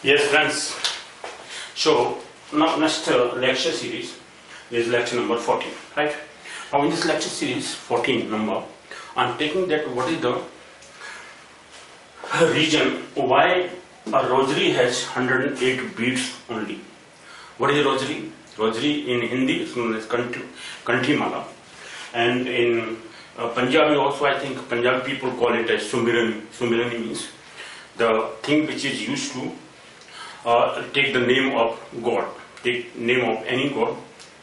Yes, friends. So now next lecture series is lecture number 14, right? Now in this lecture series 14 number, I'm taking that what is the reason why a rosary has 108 beads only. What is a rosary? Rosary in Hindi is known as Kanthi mala, and in Punjabi also, I think Punjabi people call it as sumirany. Sumirani means the thing which is used to take the name of God, take name of any God,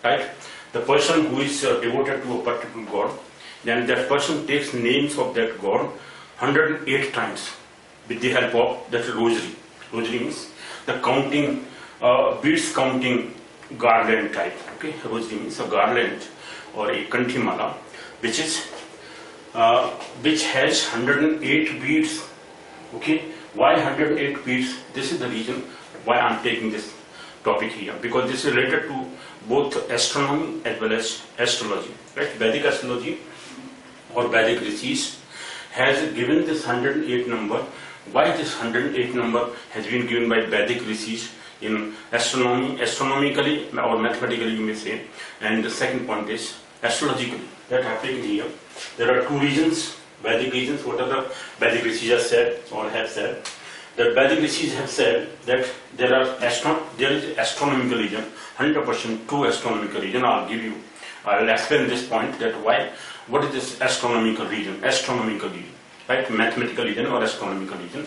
right? The person who is devoted to a particular God, then that person takes names of that God 108 times with the help of that rosary. Rosary means the counting, beads counting garland type. Okay, rosary means a garland or a kanthi mala, which has 108 beads. Okay, why 108 beads? This is the reason why I'm taking this topic here, because this is related to both astronomy as well as astrology. Right? Vedic Astrology or Vedic Rishis has given this 108 number. Why this 108 number has been given by Vedic Rishis in astronomy, astronomically or mathematically you may say, and the second point is astrologically. That I have taken here. There are two reasons, Vedic reasons, whatever Vedic Rishis have said or have said. The Vedic Rishis have said that there is astronomical region, 100% true astronomical region. I will explain this point that why, what is this astronomical region, right? Mathematical region or astronomical region.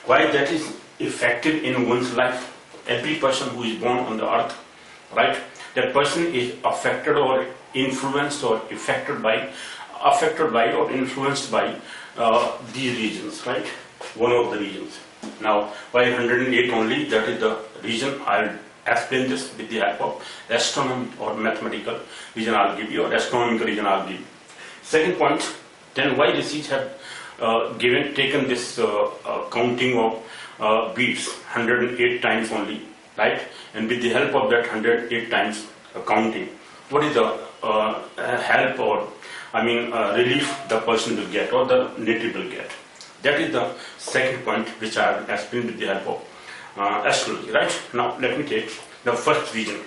Why that is effective in one's life. Every person who is born on the earth, right? That person is affected or influenced or affected by or influenced by these regions, right? One of the regions. Now, why 108 only? That is the reason. I'll explain this with the help of astronomy or mathematical reason I'll give you, or astronomical reason I'll give you. Second point, then why Rishis have taken this counting of beads 108 times only, right? And with the help of that 108 times counting, what is the help or relief the person will get or the native will get? That is the second point which I have explained with the help of astrology, right? Now let me take the first reason.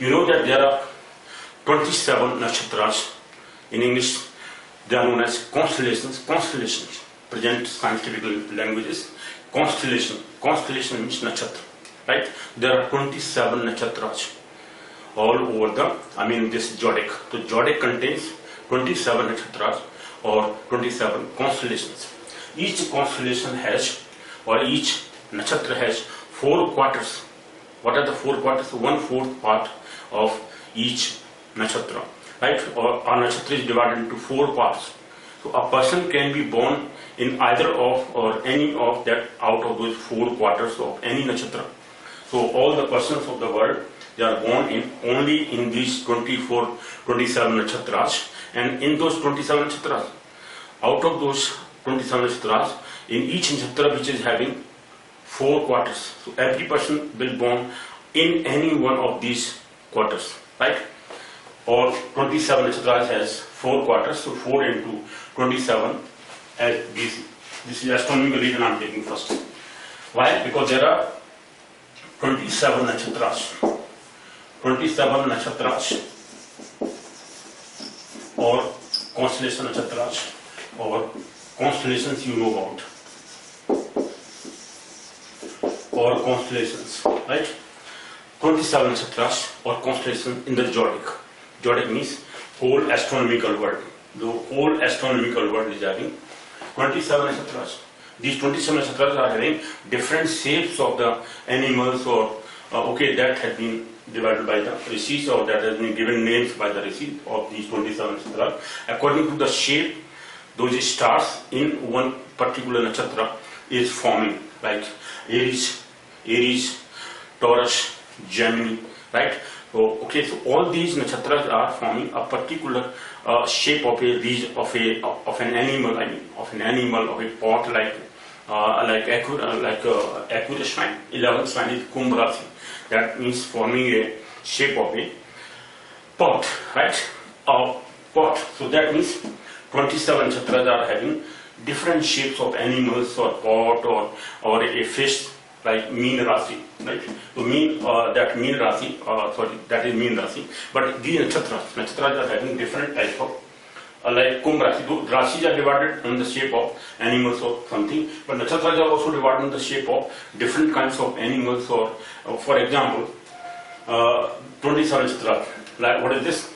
You know that there are 27 Nakshatras. In English they are known as constellations. Constellations, present scientific languages. Constellation means Nakshatra, right? There are 27 Nakshatras all over this zodiac. The zodiac contains 27 Nakshatras or 27 constellations. Each constellation has, or each nakshatra has 4 quarters. What are the 4 quarters? 1/4 part of each nakshatra, right? Or our nakshatra is divided into 4 parts. So a person can be born in either of or any of that out of those 4 quarters of any nakshatra. So all the persons of the world, they are born only in these 27 nakshatras, and in those 27 nakshatras, out of those 27 nakshatras, in each nakshatra which is having 4 quarters. So every person will born in any one of these quarters, right? Or 27 nakshatras has 4 quarters, so 4 into 27 as BC. This is astronomical reason I am taking first. Why? Because there are 27 nakshatras. 27 nakshatras or constellation nakshatras or constellations you know about, or constellations, right? 27 nakshatras or constellation in the zodiac. Zodiac means whole astronomical world. The whole astronomical world is having 27 nakshatras. These 27 nakshatras are having different shapes of the animals or that has been divided by the Rishis, or that has been given names by the Rishis of these 27 nakshatras. According to the shape, those stars in one particular nakshatra is forming, like Aries, Taurus, Gemini, right? So all these nakshatras are forming a particular shape of a region of an animal, of a pot, like Aquarius sign. 11th sign is Kumbh Rashi. That means forming a shape of a pot, right? Pot. So that means 27 nakshatras are having different shapes of animals or pot or a fish like mean Rasi, right? So mean that mean Rasi, that is mean Rasi. But these nakshatras are having different types of like Kumbh Rasi. Rasis are divided in the shape of animals or something, but nakshatras are also divided in the shape of different kinds of animals. Or for example, 27 nakshatras. Like what is this?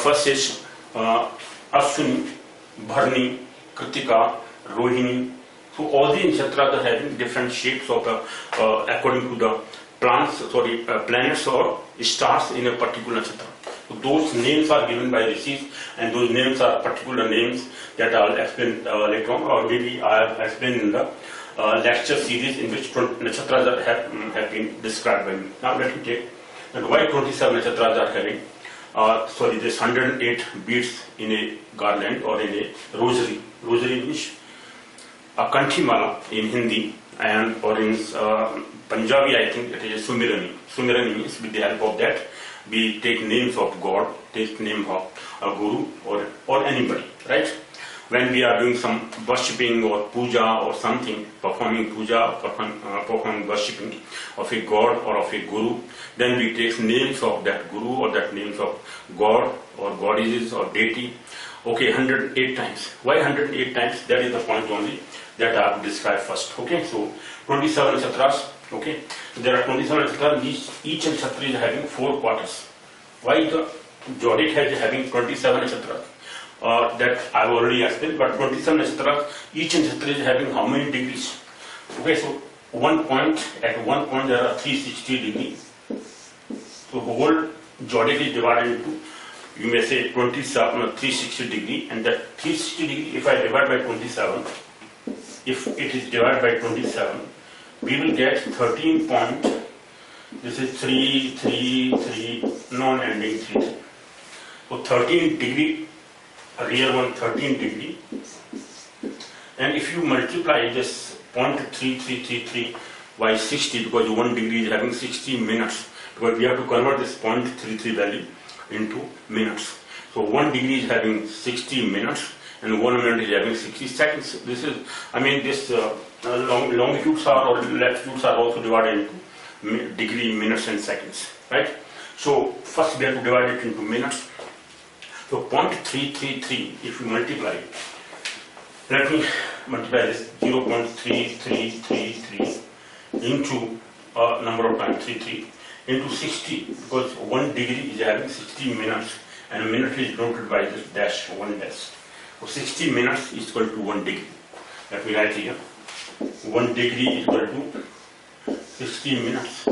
First is Ashwini, Bharani, Kritika, Rohini. So all the nakshatras are having different shapes of according to the planets or stars in a particular nakshatra. So those names are given by rishis, and those names are particular names that I'll explain later on, or maybe I have explained in the lecture series in which nakshatras have been described by me. Now let me take that why 27 nakshatras are having this 108 beads in a garland or in a rosary. Rosary means a Kanthi mala in Hindi, and or in Punjabi I think it is Sumirani. Sumirani means with the help of that we take names of God, take name of a guru or anybody, right? When we are doing some worshipping or puja or something, performing puja, performing worshipping of a God or of a guru, then we take names of that guru or that names of God or goddesses or deity. Okay, 108 times. Why 108 times? That is the point only that I have described first. Okay, so 27 nakshatras. Okay, there are 27 nakshatras. Each nakshatra is having 4 quarters. Why the zodiac is having 27 nakshatras? That I have already explained. But 27 nakshatras, each nakshatra is having how many degrees? Okay, so at one point there are 360 degrees. So whole zodiac is divided into, you may say 360 degree, and that 360 degree, if I divide by 27, if it is divided by 27, we will get 13 point, this is 3, 3, 3, non-ending 3. So 13 degree, a real one 13 degree, and if you multiply this 0.3333 by 60, because 1 degree is having 60 minutes, because we have to convert this 0.33 value into minutes. So 1 degree is having 60 minutes and 1 minute is having 60 seconds. This is, I mean, this longitudes are or latitudes are also divided into degree, minutes and seconds, right? So first we have to divide it into minutes. So 0.333, if you multiply, let me multiply this 0.3333 into number of times 33 into 60, because 1 degree is having 60 minutes and a minute is denoted by this dash, 1 dash. So 60 minutes is equal to 1 degree. Let me write here. 1 degree is equal to 60 minutes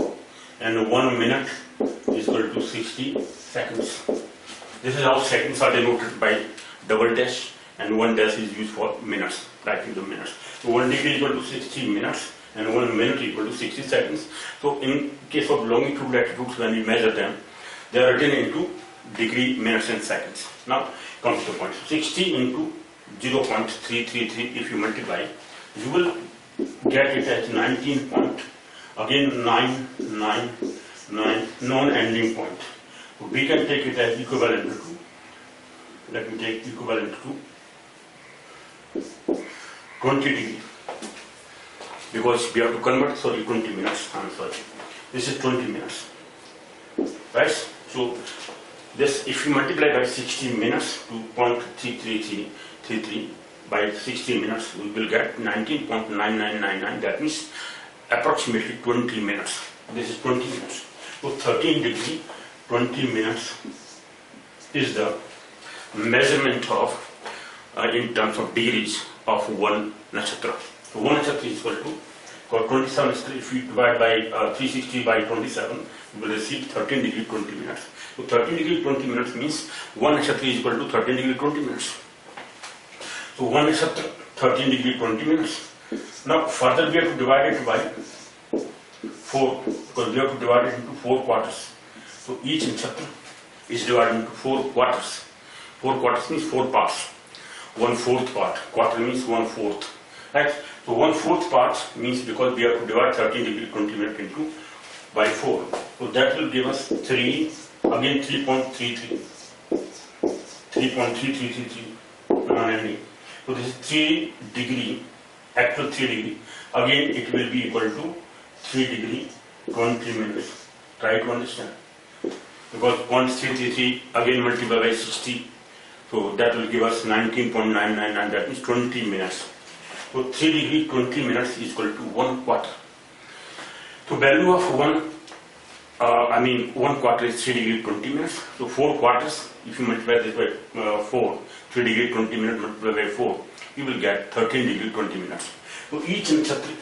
and 1 minute is equal to 60 seconds. This is how seconds are denoted by double dash, and 1 dash is used for minutes, writing the minutes. So 1 degree is equal to 60 minutes and 1 minute equal to 60 seconds. So in case of longitude, latitudes, when we measure them, they are written into degree, minutes and seconds. Now comes to the point. 60 into 0.333, if you multiply, you will get it as 19 point, again 999, non-ending point. So we can take it as equivalent to, let me take equivalent to 20 degree. Because we have to convert, 20 minutes, I'm sorry. This is 20 minutes, right? So this, if you multiply by 60 minutes to 0.33333 by 60 minutes, we will get 19.9999. That means approximately 20 minutes. This is 20 minutes. So 13 degree, 20 minutes is the measurement of, in terms of degrees, of 1 nakshatra. So 1 nakshatra is equal to, for 27 nakshatra, if you divide by 360 by 27, you will receive 13 degree 20 minutes. So 13 degree 20 minutes means 1 nakshatra is equal to 13 degree 20 minutes. So 1 nakshatra, 13 degree 20 minutes. Now further we have to divide it by 4, because we have to divide it into 4 quarters. So each nakshatra is divided into 4 quarters. 4 quarters means 4 parts. 1/4 part. Quarter means 1/4. Right? So 1/4 part means, because we have to divide 13 degree 20 minutes into by 4. So that will give us 3, again 3.33. 3.3333. So this is 3 degree actual 3 degree, again it will be equal to 3 degree 20 minutes. Try to understand. Because 0.333 again multiplied by 60, so that will give us 19.999, that means 20 minutes. So 3 degree 20 minutes is equal to 1 quarter. So value of 1 quarter is 3 degree 20 minutes. So 4 quarters, if you multiply this by 4, 3 degree 20 minutes multiplied by 4, you will get 13 degree 20 minutes. So each nakshatra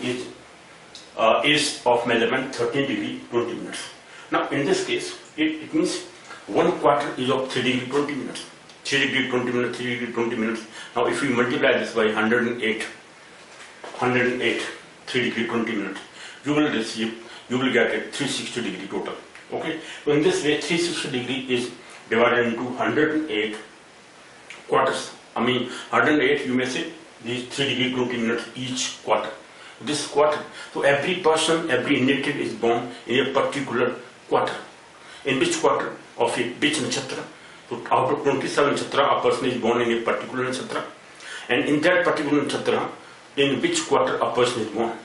is of measurement 13 degree 20 minutes. Now in this case, it means 1 quarter is of 3 degree 20 minutes. 3 degree 20 minutes, 3 degree 20 minutes. Now if we multiply this by 108, 3 degree 20 minutes, you will get a 360 degree total. Okay. So in this way, 360 degree is divided into 108 quarters. 108, you may say, these 3 degree 20 minutes each quarter. This quarter. So every person, every native is born in a particular quarter. In which quarter of which nakshatra? So out of 27 nakshatra, a person is born in a particular nakshatra. And in that particular nakshatra, in which quarter a person is born.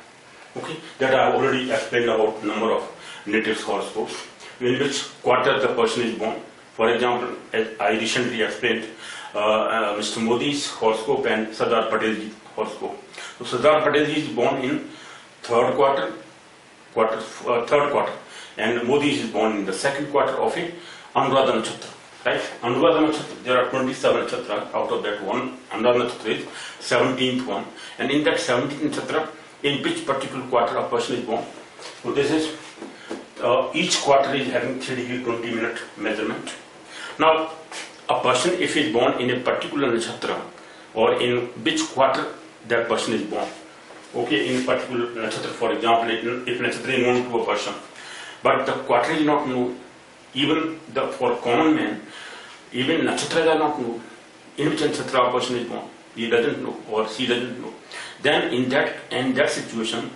Okay, that I have already explained about number of native horoscopes. In which quarter the person is born. For example, as I recently explained, Mr. Modi's horoscope and Sardar Patel's horoscope. So Sardar Patel is born in third quarter, and Modi is born in the second quarter of a Anuradha Nakshatra. Right? Anuradha Nakshatra, there are 27 Nakshatra, out of that one, Anuradha Nakshatra is 17th one. And in that 17th Nakshatra, in which particular quarter a person is born. So this is, each quarter is having 3 degree 20 minute measurement. Now, a person, if he is born in a particular nakshatra, or in which quarter that person is born. Okay, in particular nakshatra, for example, if nakshatra is known to a person, but the quarter is not known, even for common man, even nakshatras are not known. In which nakshatra a person is born, he doesn't know, or she doesn't know. Then in that situation,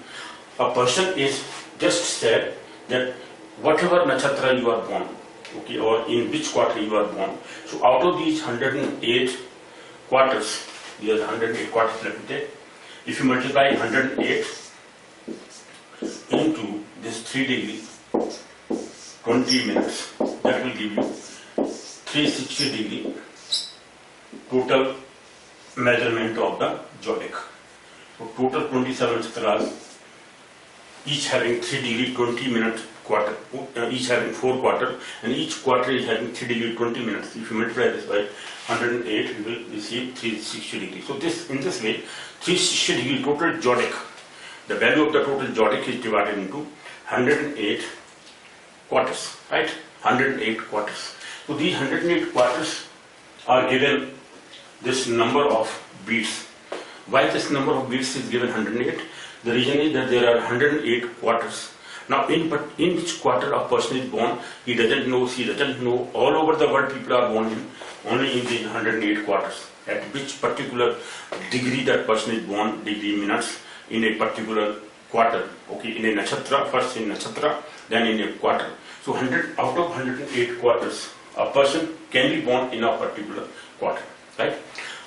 a person is just said that whatever nakshatra you are born, okay, or in which quarter you are born. So out of these 108 quarters, there are 108 quarters, let me take. If you multiply 108 into this 3 degree 20 minutes, that will give you 360 degree total measurement of the zodiac. So total 27 nakshatras, each having 3 degree 20 minute quarter, each having 4 quarters, and each quarter is having 3 degree 20 minutes. If you multiply this by 108, you will receive 360 degrees. So in this way, 360 degree total zodiac, the value of the total zodiac is divided into 108 quarters, right? 108 quarters. So these 108 quarters are given this number of beats. Why this number of beats is given 108? The reason is that there are 108 quarters. Now, in which quarter a person is born, he doesn't know, she doesn't know. All over the world, people are born in only in these 108 quarters. At which particular degree that person is born, degree minutes, in a particular quarter. Okay, in a nakshatra, first in nakshatra, then in a quarter. So out of 108 quarters, a person can be born in a particular quarter, right?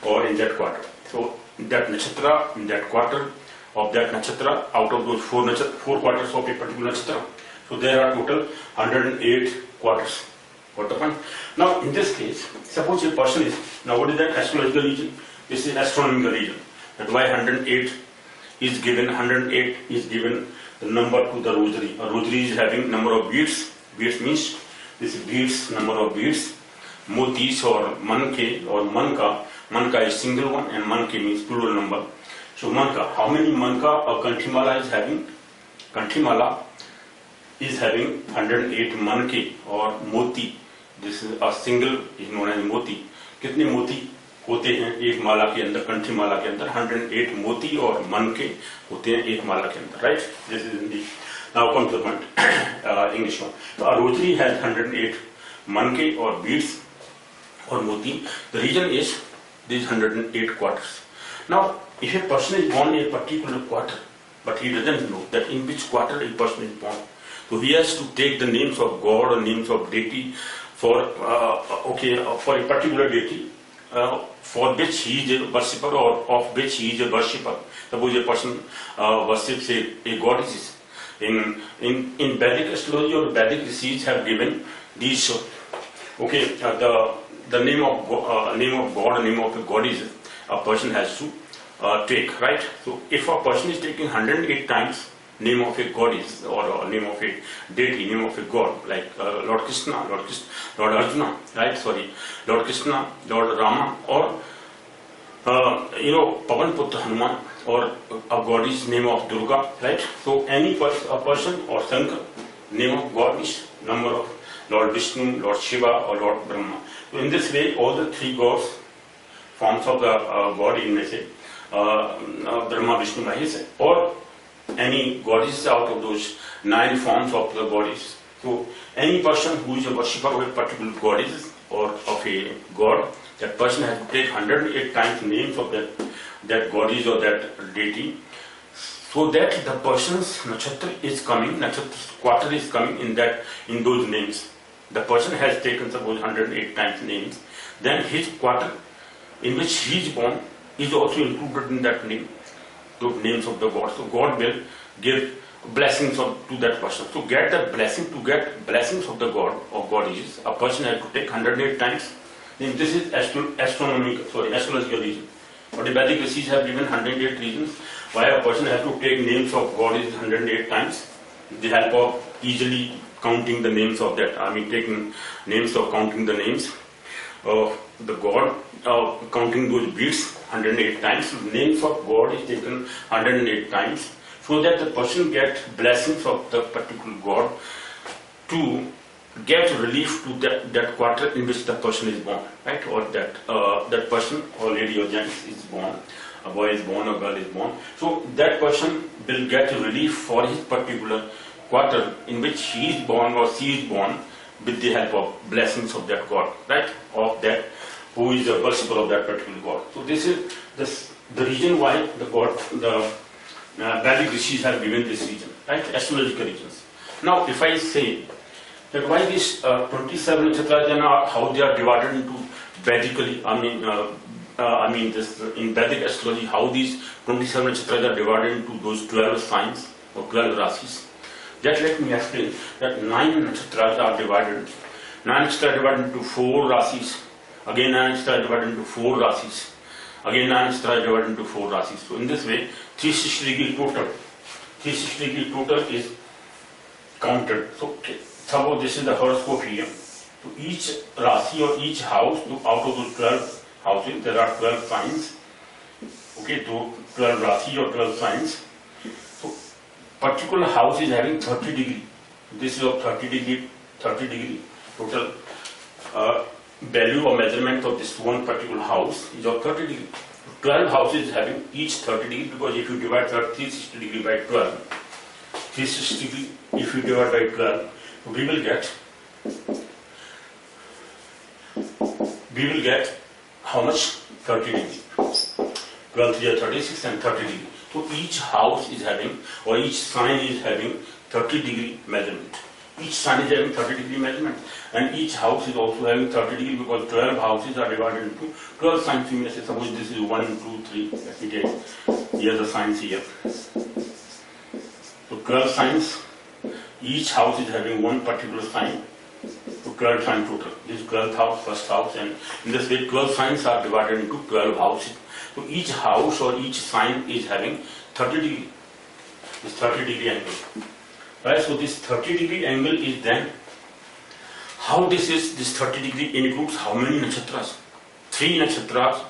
Or in that quarter. So that nakshatra, in that quarter of that nakshatra, out of those 4 quarters of a particular nakshatra. So there are total 108 quarters. Got the point? Now in this case, suppose a person is, now what is that astrological region? This is astronomical region. That's why 108 is given, the number to the rosary. A rosary is having number of beads. Beads means, this is beads, number of beads. Motis or manake or manka. Manka is single one and manake means plural number. So manka, how many manka a kanthimala is having? Kanthimala is having 108 manake or moti. This is a single, is known as moti. कितने मोती होते हैं एक माला के अंदर, कंठी माला के अंदर? 108 मोती और मनके होते हैं एक माला के अंदर, right? This is in the, now come to the point, English one. So a rosary has 108 manke or beads or moti. The reason is these 108 quarters. Now, if a person is born in a particular quarter, but he doesn't know that in which quarter a person is born, so he has to take the names of God or names of deity for a particular deity. for which he is a worshipper or of which he is a worshipper. Suppose a person worships a goddess. In Vedic Astrology or Vedic Rishis have given these, okay, the name of God, name of a goddess a person has to take, right? So if a person is taking 108 times name of a goddess or name of a deity, name of a god, like Lord Krishna, Lord Arjuna, right? Sorry, Lord Krishna, Lord Rama, or Pavan Putra Hanuman, or a goddess name of Durga, right? So any a person or Shankar, name of God is number of Lord Vishnu, Lord Shiva, or Lord Brahma. So in this way, all the three gods, forms of the god in say Brahma, Vishnu, Mahesh, or any goddess out of those 9 forms of the goddess. So any person who is a worshipper of a particular goddess or of a god, that person has to take 108 times names of that goddess or that deity, so that the person's nakshatra is coming, nakshatra quarter is coming in those names. The person has taken suppose 108 times names, then his quarter in which he is born is also included in that name, those names of the God. So God will give blessings to that person. To get the blessing, to get blessings of the God or goddesses, a person has to take 108 times. Then this is astrological reason. But the Vedic Rishis have given 108 reasons why a person has to take names of goddesses 108 times. With the help of easily counting the names of that, taking names of counting the names of the God, counting those beads 108 times. Names of God is taken 108 times, so that the person gets blessings of the particular God to get relief to that quarter in which the person is born, right? Or that person or lady or gent is born, a boy is born, a girl is born. So that person will get relief for his particular quarter in which he is born or she is born, with the help of blessings of that God, right? Of that who is the worshipper of that particular God. So this is the reason why the Vedic Rishis have given this reason, right? Astrological reasons. Now, if I say that why these 27 nakshatras and how they are divided into Vedically, this in Vedic astrology, how these 27 nakshatras are divided into those 12 signs or 12 rasis. Just let me explain that 9 nakshatras are divided. 9 nakshatras are divided into 4 rasis. Again 9 nakshatras are divided into 4 rasis. Again 9 nakshatras are divided into 4 rasis. So in this way, 360 total. 360 total is counted. So suppose this is the horoscope here. So each rasi or each house, out of those 12 houses, there are 12 signs. Okay, 12 rasi or 12 signs. So particular house is having 30 degree. This is of 30 degree. Total value or measurement of this one particular house is of 30 degree. 12 houses having each 30 degree, because if you divide 360 degree by 12, 360 degree if you divide by 12, we will get how much? 30 degree. 12 3 are 36 and 30 degree. So each house is having, or each sign is having 30 degree measurement. Each sign is having 30 degree measurement, and each house is also having 30 degree, because 12 houses are divided into 12 signs. You may say, suppose this is 1, 2, 3. Let me take here the signs here. So 12 signs. Each house is having one particular sign. So 12 signs total. This is 12th house, first house, and in this way 12 signs are divided into 12 houses. So each house or each sign is having 30 degree. This 30 degree angle. Right? So this 30 degree angle is then, how this 30 degree includes how many nakshatras? 3 nakshatras.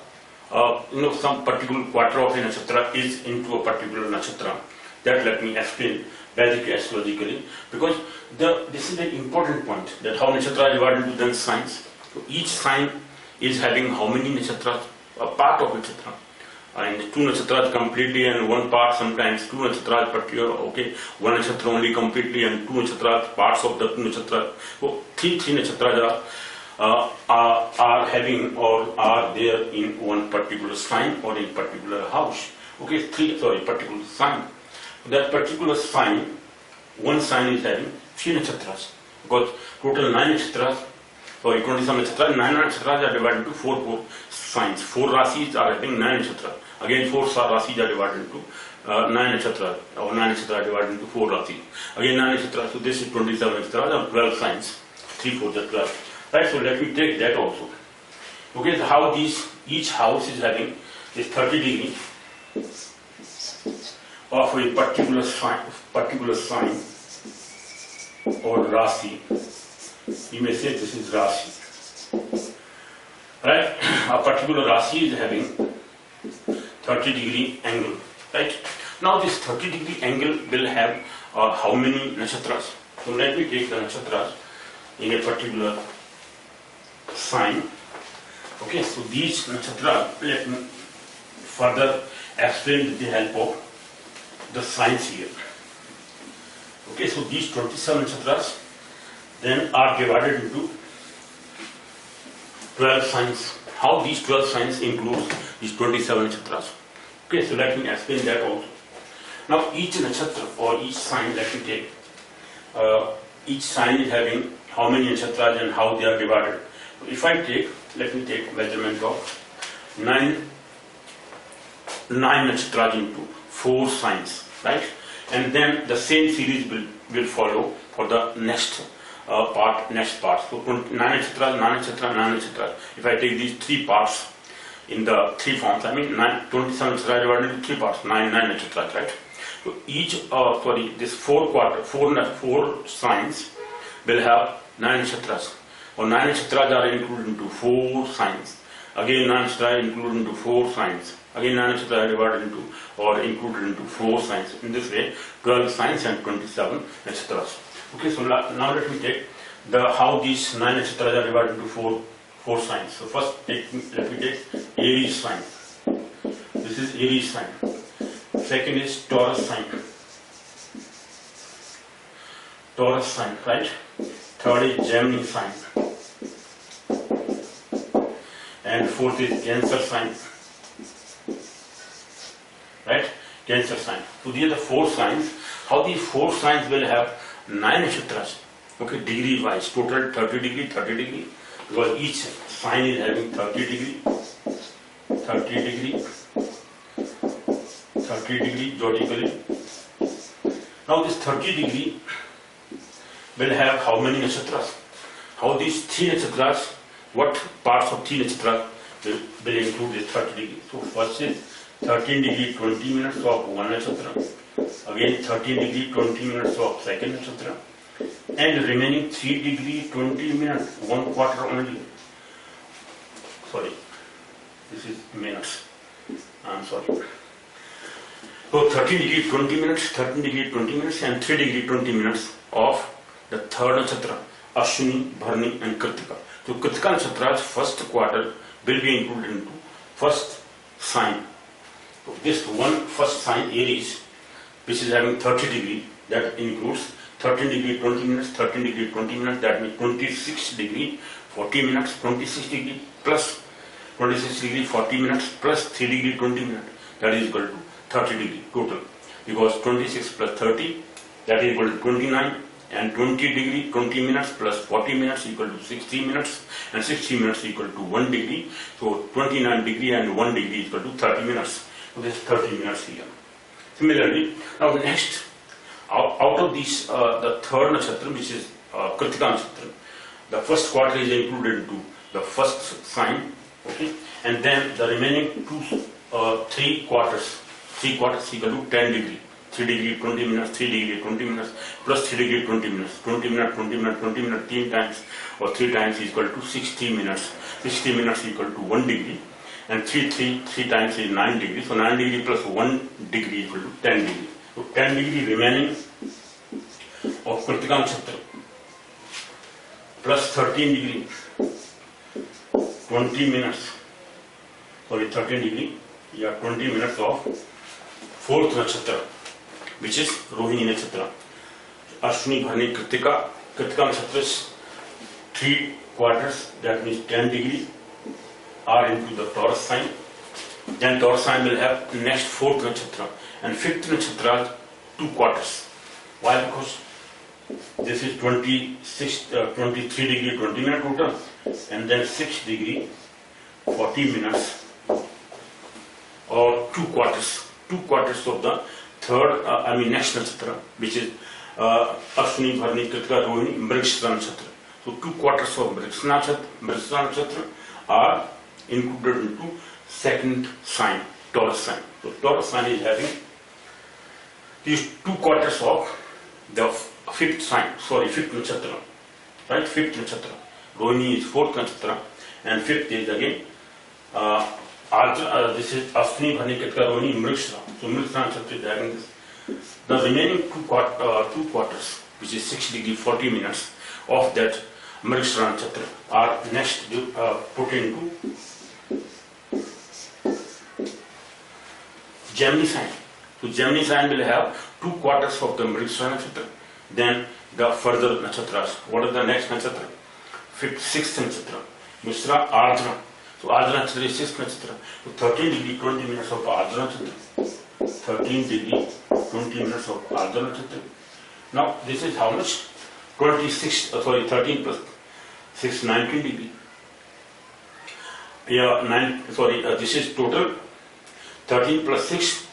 Some particular quarter of a nakshatra is into a particular nakshatra. That let me explain Vedic astrologically, because this is an important point, that how nakshatras are divided into then signs. So each sign is having how many nakshatras? A part of nakshatra. And 2 nakshatras completely and 1 part, sometimes 2 nakshatras particular, okay, 1 nakshatra only completely and 2 nakshatras, parts of the 2 nakshatras. So 3 nakshatras are having or are there in one particular sign or in particular house. Okay, particular sign. That particular sign, one sign is having 3 nakshatras, because total 9 nakshatras Sorry, 27 nakshatras. 9 nakshatras are divided into 4 signs. 4 rasis are having 9 nakshatras. Again, 4 rasis are divided into 9 nakshatras, or 9 nakshatras are divided into 4 rasis. Again, 9 nakshatras. So this is 27 nakshatras or 12 signs. 3, 4, that's 12. Right. So let me take that also. Okay. So how each house is having this 30 degree of a particular sign or Rasi. You may say this is Rasi. Right? A particular Rasi is having 30 degree angle. Right? Now this 30 degree angle will have how many nakshatras? So let me take the nakshatras in a particular sign. Okay, so these nakshatras, let me further explain with the help of the signs here. Okay, so these 27 nakshatras then are divided into 12 signs. How these 12 signs include these 27 nakshatras? Okay, so let me explain that also. Now each nakshatra or each sign, let me take, each sign is having how many nakshatras and how they are divided. So if I take, let me take measurement of 9 nakshatras into 4 signs, right? And then the same series will follow for the next part. So 9 nakshatras, 9 nakshatras, 9 nakshatras. If I take these 3 parts in the 3 forms, I mean 27 nakshatras divided into 3 parts, 9 nakshatras, right? So each, this 4 signs will have 9 nakshatras. Or 9 nakshatras are included into 4 signs. Again 9 nakshatras are included into 4 signs. Again 9 nakshatras are divided into or included into 4 signs. In this way, 12 signs and 27 nakshatras. Okay, so now let me take how these 9 nakshatras are divided into 4 signs. So first let me take Aries sign. This is Aries sign. Second is Taurus sign. Taurus sign, right? Third is Gemini sign. And fourth is Cancer sign. Right? Cancer sign. So these are the 4 signs. How these 4 signs will have 9 nakshatras. Okay, degree wise. Total 30 degree, 30 degree. Because each sign is having 30 degree, 30 degree, 30 degree zodically. Now this 30 degree will have how many nakshatras? How these 3 nakshatras, what parts of 3 nakshatras will include this 30 degree? So first is 13 degree 20 minutes of 1 nakshatra. Again 13 degree 20 minutes of 2nd nakshatra. And remaining 3 degree 20 minutes, 1 quarter only. Sorry, this is minutes. I'm sorry. So 13 degree 20 minutes, 13 degree 20 minutes and 3 degree 20 minutes of the 3rd nakshatra, Ashwini, Bharani and Kritika. So Kritika nakshatra's first quarter will be included into first sign. So this first sign Aries, which is having 30 degree, that includes 13 degree 20 minutes, 13 degree 20 minutes, that means 26 degree 40 minutes, 26 degree plus 26 degree 40 minutes plus 3 degree 20 minutes, that is equal to 30 degree total. Because 26 plus 30, that is equal to 29, and 20 degree 20 minutes plus 40 minutes equal to 60 minutes, and 60 minutes equal to 1 degree. So 29 degree and 1 degree equal to 30 minutes. So this is 30 minutes here. Similarly, now next, out of these, the 3rd nakshatra, which is Kritika nakshatra, the first quarter is included into the first sign, okay, and then the remaining 3 quarters equal to 10 degree. 3 degree 20 minutes, 3 degree 20 minutes, plus 3 degree 20 minutes, 20 minutes, 20 minutes, 20 minutes, 3 times or 3 times is equal to 60 minutes. 60 minutes equal to 1 degree, and 3 times is 9 degree. So 9 degree plus 1 degree equal to 10 degree. So 10 degree remaining of Kritika nakshatra plus 13 degree 20 minutes, 13 degree, 20 minutes of 4th nakshatra, which is Rohini nakshatra. Ashwini, Bharani, Kritika. Kritika nakshatra's 3 quarters, that means 10 degree, are into the Taurus sign. Then Taurus sign will have next 4th nakshatra, and 5th nakshatra 2 quarters. Why? Because this is 23 degree 20 minute total, and then 6 degree 40 minutes or 2 quarters. 2 quarters of the third, next nakshatra, which is Ashwini, Bharani, Kritika, Rohini, Mrigashira Nakshatra. So 2 quarters of Mrigashira Nakshatra are included into second sign, Taurus sign. So Taurus sign is having these 2 quarters of the fifth sign, fifth nakshatra, right? Fifth nakshatra. Rohini is fourth nakshatra, and fifth is again this is Ashwini, Bharani, Kritika, Rohini, Mrigashira. So Mrigashira nakshatra is having this. The remaining 2 quarters, which is 6 degree 40 minutes of that Mrigashira nakshatra, are next put into Gemini sign. So Gemini sign will have 2 quarters of the Mrigashira nakshatra, then the further nakshatras. What is the next nakshatra? Sixth nakshatra, Mishra Ardhra. So Ardhra nakshatra is 6th nakshatra. So 13 degree 20 minutes of Ardhra nakshatra. 13 degree 20 minutes of Ardhra nakshatra. Now this is how much? 13 plus 6, 19 degree. This is total 13 plus 6,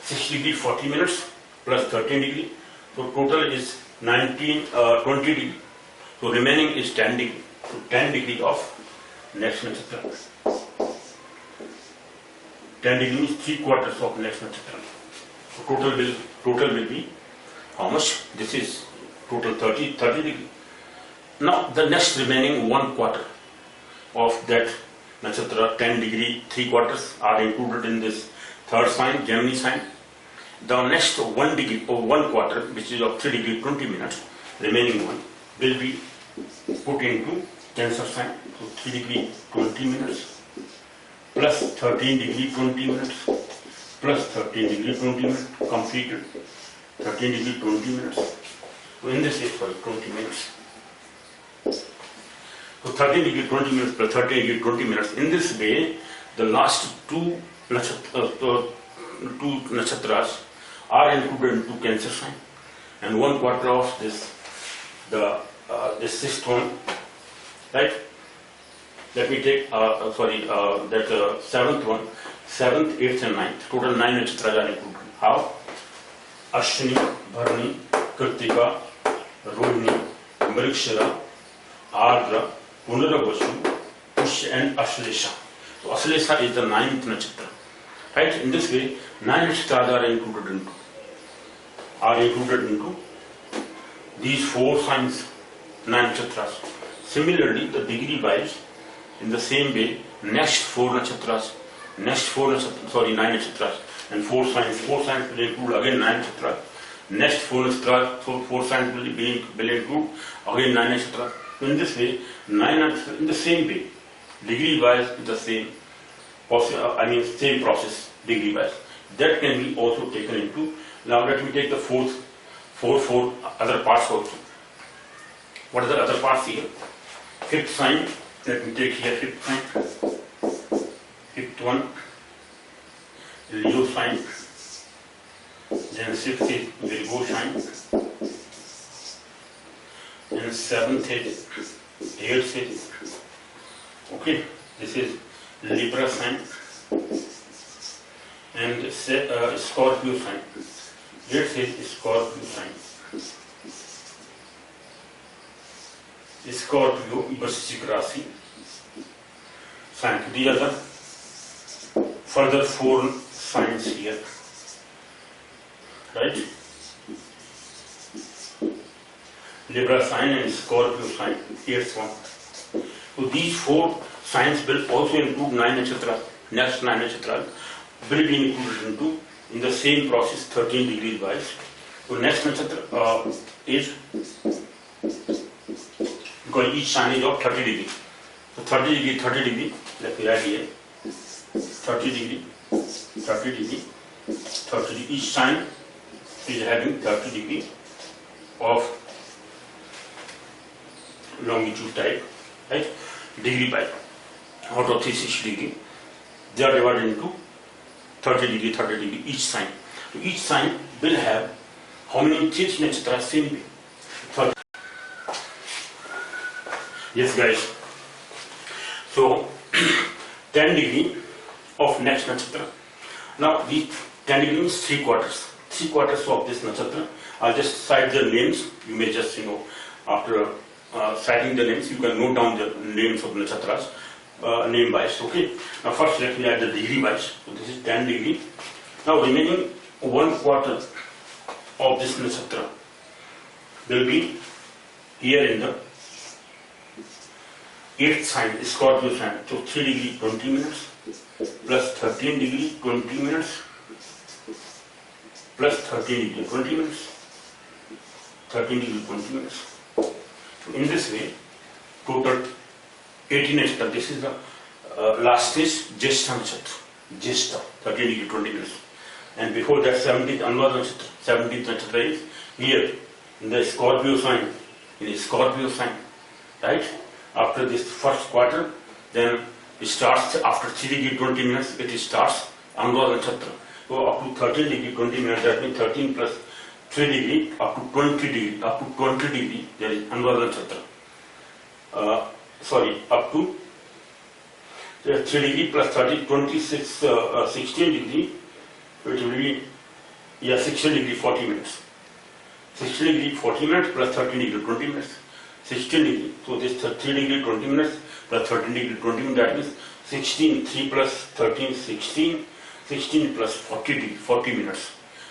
6 degree 40 minutes plus 13 degree. So total is 20 degree. So remaining is 10 degree. So 10 degree of next nakshatra. 10 degree means 3 quarters of next nakshatra. So total will be how much? This is total 30 degree. Now the next remaining 1 quarter of that nakshatra, 10 degree 3 quarters are included in this third sign, Gemini sign. The next 1 degree or 1 quarter, which is of 3 degree 20 minutes, remaining one will be put into Cancer sign. So 3 degree 20 minutes plus 13 degree 20 minutes plus 13 degree 20 minutes completed. 13 degree 20 minutes. So in this case, 20 minutes. So 13 degree 20 minutes plus 13 degree 20 minutes. In this way, the last two nakshatras are included into Cancer sign, and 1 quarter of this, the sixth one, right? Let me take seventh one, 7th, 8th, and 9th. Total 9 nakshatras are included. How? Ashwini, Bharani, Kritika, Rohini, Mrigashira, Ardhra, Punarvashu, Pushya, and Ashlesha. So Ashlesha is the 9th nakshatra. Right? In this way, 9 nakshatras are included into these 4 signs, 9 nakshatras. Similarly, the degree wise, in the same way, next 9 nakshatras, and 4 signs will include again 9 nakshatras. Next 4 signs will include again 9 nakshatras. So in this way, 9 nakshatras in the same way, degree wise is the same process, degree wise. That can be also taken into. Now let me take the four other parts also. What are the other parts here? Fifth sign, let me take here fifth sign. Fifth one, Leo sign. Then 6th is Virgo sign. Then 7th is 8th is, okay, this is Libra sign. And Scorpio sign. 8th is Scorpio sign. Scorpio, Vrishik Rasi sign. These are the further 4 signs here. Right? Libra sign and Scorpio sign, 8th one. So these 4 signs will also include 9 nakshatras. Next 9 nakshatras will be included into in the same process 13 degrees wise. So next nakshatra is, because each sign is of 30 degree. So 30 degree, let me write here. 30 degree, 30 degree, 30 degree. Each sign is having 30 degree of longitude type, right? Degree by out of 360 degree. They are divided into 30 degree each sign. So each sign will have how many nakshatras? Same way. Yes, guys. So, 10 degree of next nakshatra. Now, the 10 degree means 3 quarters. 3 quarters of this nakshatra. I'll just cite their names. You may just, after citing the names, you can note down the names of nakshatras, name wise. Okay. Now, first let me add the degree wise. So, this is 10 degree. Now, remaining 1 quarter of this nakshatra will be here in the 8th sign, Scorpio sign. So 3 degree 20 minutes plus 13 degree 20 minutes plus 13 degree 20 minutes, 13 degree 20 minutes. So in this way, total 18 nakshatra. This is the last stage, Jyeshtha nakshatra. Jyeshtha, 13 degree 20 minutes. And before that, 17th Anuradha nakshatra. 17th nakshatra is here in the Scorpio sign. In the Scorpio sign, right? After this first quarter, then it starts after 3 degree 20 minutes, it starts Anuradha nakshatra. So up to 13 degree 20 minutes, that means 13 plus 3 degree up to 20 degree, there is Anuradha nakshatra. Up to 3 degree plus 30, 26, 16 degree, so it will be 16 degree 40 minutes. 16 degree 40 minutes plus 13 degree 20 minutes. 16 degree. So this 3 degree 20 minutes plus 13 degree 20 minutes, that means 16, 3 plus 13, 16, 16 plus 40 degree, 40 minutes.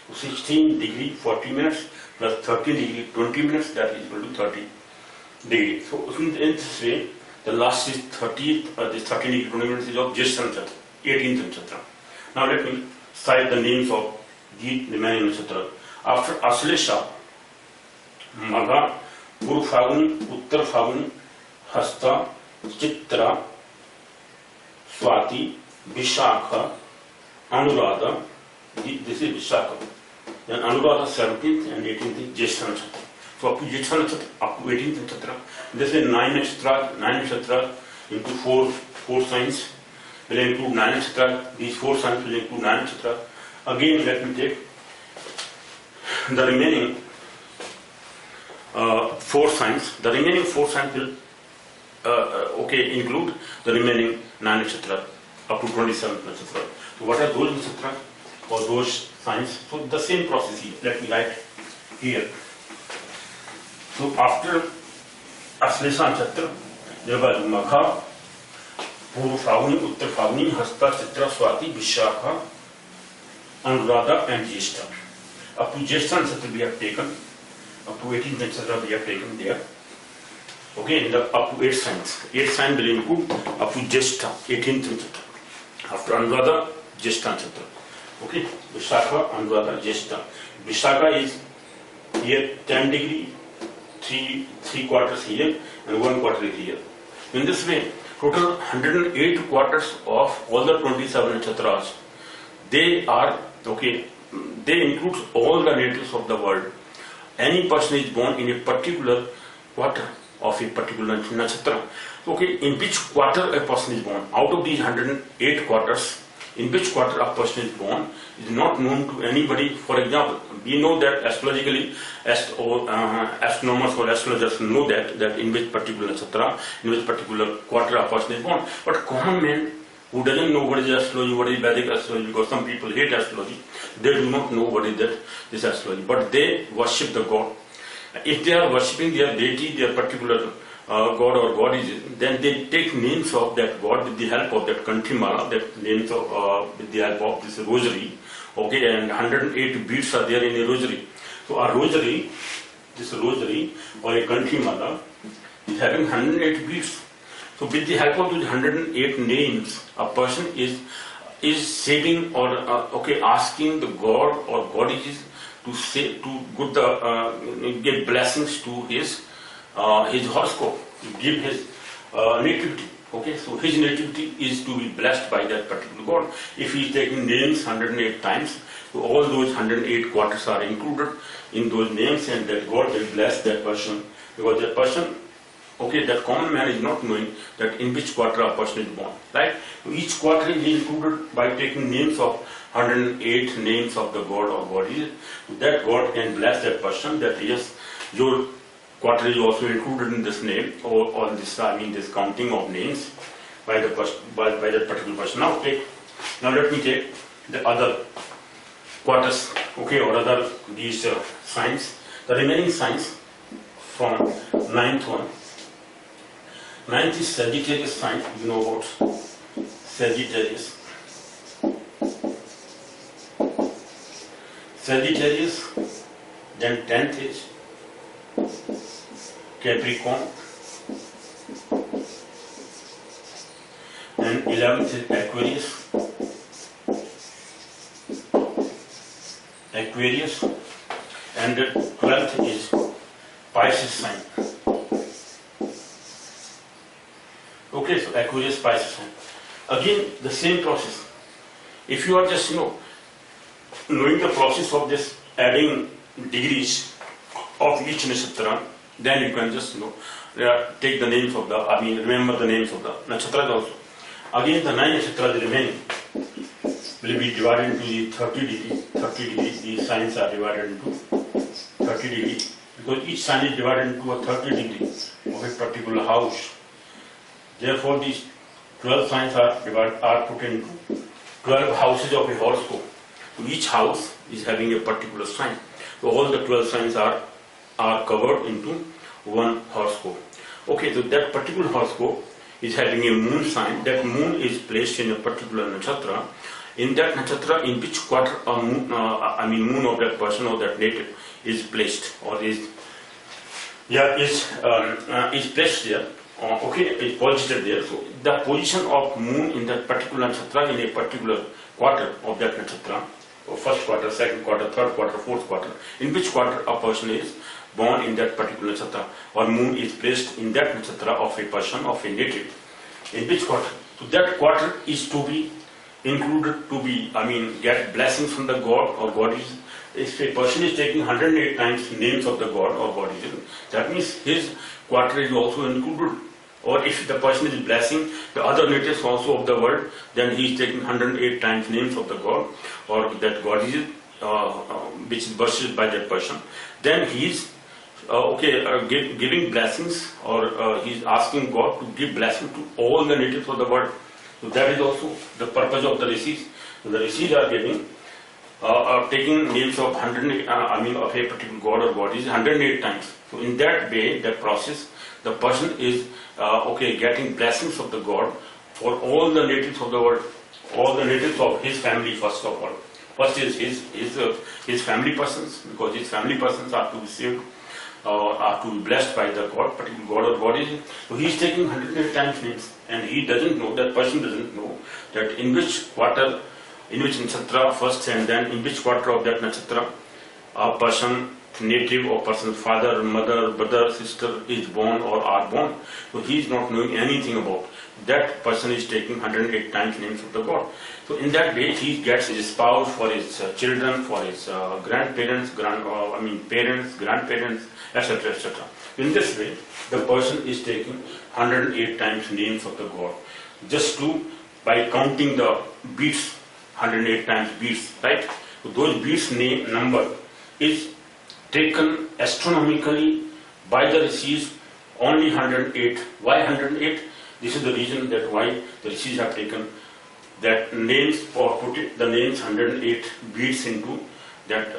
So 16 degree 40 minutes plus 13 degree 20 minutes, that is equal to 30 degree. So in this way, the last is 30th, this 13 degree 20 minutes is of Jyeshtha nakshatra, 18th nakshatra. Now let me cite the names of the remaining nakshatra. After Aslesha, Magha, Purva Phaguni, Uttar Phaguni, Hasta, Chitra, Swati, Vishakha, Anuradha. This is Vishakha. Then Anuradha 17th and 18th is Jyeshtha nakshatra. So up to Jyeshtha nakshatra, up to 18th nakshatra. This is 9 nakshatra into 4 signs will include 9 nakshatra. These 4 signs will include 9 nakshatra. Again, let me take the remaining 4 signs. The remaining 4 signs will include the remaining 9 nakshatra up to 27th nakshatra. So what are those nakshatra or those signs? So the same process here. Let me write here. So after Aslesha nakshatra, there was Magha, Purva Phaguni, Uttar Phaguni, Hasta, Chitra, Swati, Vishakha, Anuradha and Jyeshtha. Up to Jyeshtha nakshatra we have taken. Up to 18th nakshatra we have taken there. Okay, in the up to 8 signs. 8 signs will include up to Jyeshtha, 18th nakshatra. After Anuradha, Jyeshtha nakshatra. Okay, Vishakha, Anuradha, Jyeshtha. Vishakha is here 10 degree, 3 quarters here and 1 quarter here. In this way, total 108 quarters of all the 27 nakshatras, they are, they include all the natives of the world. Any person is born in a particular quarter of a particular nakshatra. In which quarter a person is born? Out of these 108 quarters, in which quarter a person is born is not known to anybody. For example, we know that astrologically, astronomers or astrologers know that in which particular nakshatra, in which particular quarter a person is born. But common man who doesn't know what is astrology, what is Vedic astrology, because some people hate astrology, they do not know what is this astrology, but they worship the God. If they are worshipping their deity, their particular God or goddess, then they take names of that God with the help of that Kanthi mala, that names of, with the help of this rosary, and 108 beads are there in a rosary. So a rosary, this rosary or a Kanthi mala is having 108 beads. So with the help of those 108 names, a person is saving or asking the God or goddesses to give blessings to his horoscope, to give his nativity. So his nativity is to be blessed by that particular God. If he is taking names 108 times, so all those 108 quarters are included in those names, and that God will bless that person, because that person, that common man is not knowing that in which quarter a person is born, right? So each quarter is included by taking names of 108 names of the God or goddess. That God can bless that person, that yes, your quarter is also included in this name, or this, I mean this counting of names by the particular person. Now let me take the other quarters, okay, or other these signs. The remaining signs from ninth one. Ninth is Sagittarius sign. You know about Sagittarius. Sagittarius. Then 10th is Capricorn. And 11th is Aquarius. And the 12th is Pisces sign. Okay, so Aquarius, Pisces sign. Again, the same process. If you are just, knowing the process of this adding degrees of each nakshatra, then you can just, take the names of remember the names of the nakshatras also. Again, the 9 nakshatras remaining will be divided into the 30 degree. 30 degree, these signs are divided into 30 degree, because each sign is divided into a 30 degree of a particular house. Therefore, these 12 signs are put into 12 houses of a horoscope. So each house is having a particular sign. So all the 12 signs are covered into one horoscope. Okay, so that particular horoscope is having a moon sign. That moon is placed in a particular nakshatra. In that nakshatra, in which quarter moon of that person or that native is placed or is placed there. Is posited there. So the position of moon in that particular nakshatra in a particular quarter of that nakshatra, or first quarter, second quarter, third quarter, fourth quarter, in which quarter a person is born in that particular nakshatra, or moon is placed in that nakshatra of a person, of a native, in which quarter. So that quarter is to be included, get blessings from the god or goddess. If a person is taking 108 times names of the god or goddess, that means his quarter is also included. Or if the person is blessing the other natives also of the world, then he is taking 108 times names of the god or that goddess which is worshipped by that person. Then he is giving blessings, or he is asking God to give blessing to all the natives of the world. So that is also the purpose of the Rishis. So the Rishis are giving, taking names of of a particular god or goddess 108 times. So in that way, that process, the person is getting blessings of the god for all the natives of the world, all the natives of his family first of all. First is his family persons, because his family persons are to be saved, are to be blessed by the god, particular god or goddess. So he is taking 108 times names, and he doesn't know, that person doesn't know that in which quarter, in which nakshatra first, and then in which quarter of that nakshatra a person, native or person's father, mother, brother, sister is born or are born. So he is not knowing anything about. That person is taking 108 times names of the god. So in that way, he gets his spouse, for his children, for his grandparents, parents, grandparents, etc., etc. In this way, the person is taking 108 times names of the god, just by counting the beats, 108 times beats, right? So those beats number is taken astronomically by the Rishis, only 108. Why 108? This is the reason that why the Rishis have taken that names, or put the names 108 beads into that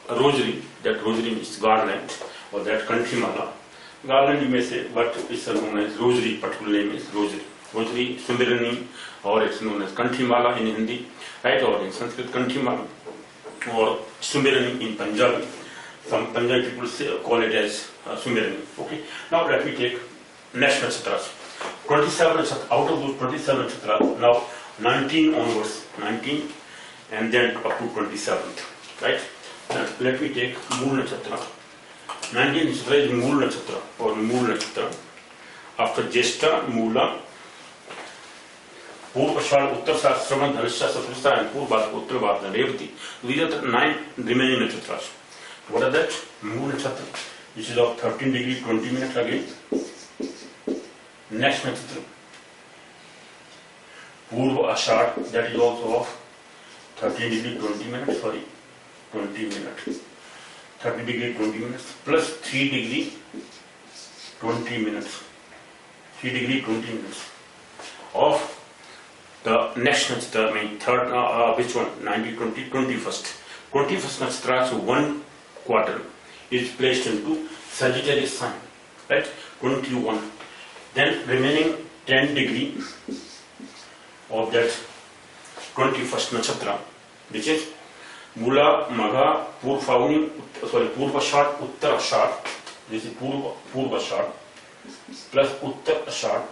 rosary. That rosary is garland, or that Kanthi mala. Garland you may say, but it's known as rosary. Particular name is rosary. Rosary, sumirany, or it's known as Kanthi mala in Hindi, right? Or in Sanskrit Kanthi mala, or sumirany in Punjabi. Some Punjabi people call it as sumirany. Okay. Now let me take next nakshatras. 27 nakshatras. Out of those 27 nakshatras, now 19 onwards, 19, and then up to 27th. Right. Let me take Mool Nakshatra. 19 nakshatra is Mool Nakshatra, or Mool Nakshatra. After Jyeshta, Moola, Purva, Ashwin, Uttar, Shravan, Dhanishya, Satrishta, and Purva, Uttar, Bhadra, Revati. These are the 9 remaining nakshatras. What are that? Mool Nakshatra, which is of 13 degree 20 minutes again. Next nakshatra, Purva Ashad, that is also of 13 degree 20 minutes, 20 minutes. 30 degree 20 minutes plus 3 degree 20 minutes. 3 degree 20 minutes of the next nakshatra, third, which one? 90, 20, 21st. 21st nakshatra, so 1 quarter is placed into Sagittarius sign, right? 21. Then remaining 10 degree of that 21st nakshatra, which is Mula, Magha, Purvashad, Uttarashad. This is Purvashad plus Uttarashad,